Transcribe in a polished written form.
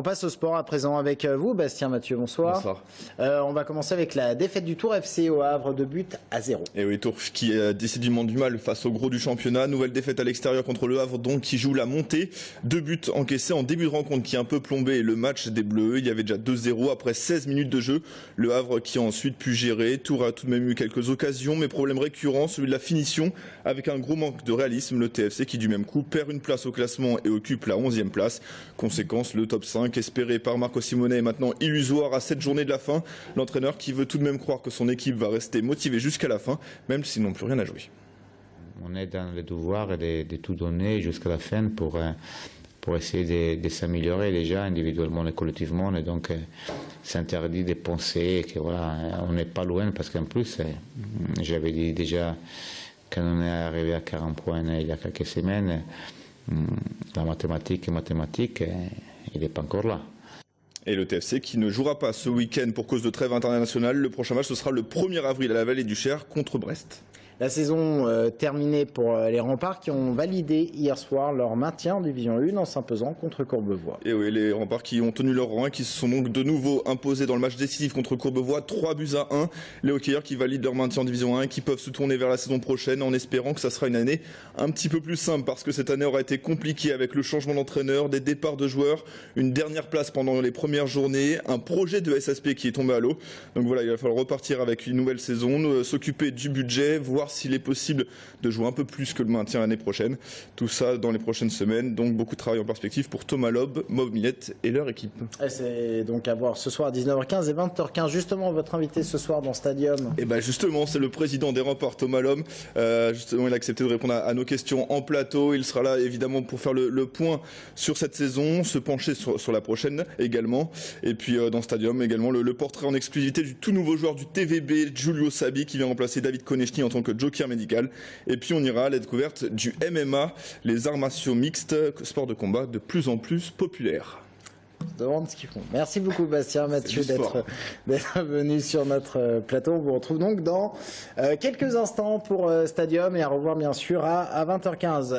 On passe au sport à présent avec vous, Bastien Mathieu, bonsoir. Bonsoir. On va commencer avec la défaite du Tour FC au Havre, 2-0. Et oui, Tour qui a décidément du mal face au gros du championnat. Nouvelle défaite à l'extérieur contre le Havre, donc qui joue la montée. 2 buts encaissés en début de rencontre qui a un peu plombé le match des Bleus. Il y avait déjà 2-0 après 16 minutes de jeu. Le Havre qui a ensuite pu gérer. Tour a tout de même eu quelques occasions, mais problème récurrent, celui de la finition, avec un gros manque de réalisme. Le TFC qui du même coup perd une place au classement et occupe la 11e place. Conséquence, le top 5 espéré par Marco Simone est maintenant illusoire à cette journée de la fin. L'entraîneur qui veut tout de même croire que son équipe va rester motivée jusqu'à la fin, même s'ils n'ont plus rien à jouer. On est dans le devoir de tout donner jusqu'à la fin pour essayer de s'améliorer déjà individuellement et collectivement. Et donc, c'est interdit de penser que voilà, on n'est pas loin parce qu'en plus, j'avais dit déjà quand on est arrivé à 40 points il y a quelques semaines, la mathématique, il n'est pas encore là. Et le TFC qui ne jouera pas ce week-end pour cause de trêve internationale. Le prochain match, ce sera le 1er avril à la Vallée du Cher contre Brest. La saison terminée pour les Remparts qui ont validé hier soir leur maintien en Division 1 en s'imposant contre Courbevoie. Et oui, les Remparts qui ont tenu leur rang et qui se sont donc de nouveau imposés dans le match décisif contre Courbevoie, 3-1. Les hockeyeurs qui valident leur maintien en Division 1 et qui peuvent se tourner vers la saison prochaine en espérant que ça sera une année un petit peu plus simple parce que cette année aura été compliquée avec le changement d'entraîneur, des départs de joueurs, une dernière place pendant les premières journées, un projet de SSP qui est tombé à l'eau. Donc voilà, il va falloir repartir avec une nouvelle saison, s'occuper du budget, voir s'il est possible de jouer un peu plus que le maintien l'année prochaine. Tout ça dans les prochaines semaines. Donc beaucoup de travail en perspective pour Thomas Loeb, Mauve Millette et leur équipe. C'est donc à voir ce soir à 19h15 et 20h15. Justement, votre invité ce soir dans Stadium. Et bien justement, c'est le président des Remparts, Thomas Loeb. Justement, il a accepté de répondre à nos questions en plateau. Il sera là évidemment pour faire le point sur cette saison, se pencher sur la prochaine également. Et puis dans Stadium également, le portrait en exclusivité du tout nouveau joueur du TVB, Giulio Sabi, qui vient remplacer David Konechny en tant que joker médical. Et puis on ira à la découverte du MMA, les arts martiaux mixtes, sport de combat de plus en plus populaire. On se demande ce qu'ils font. Merci beaucoup Bastien Mathieu d'être venu sur notre plateau. On vous retrouve donc dans quelques instants pour Stadium et à revoir bien sûr à 20h15.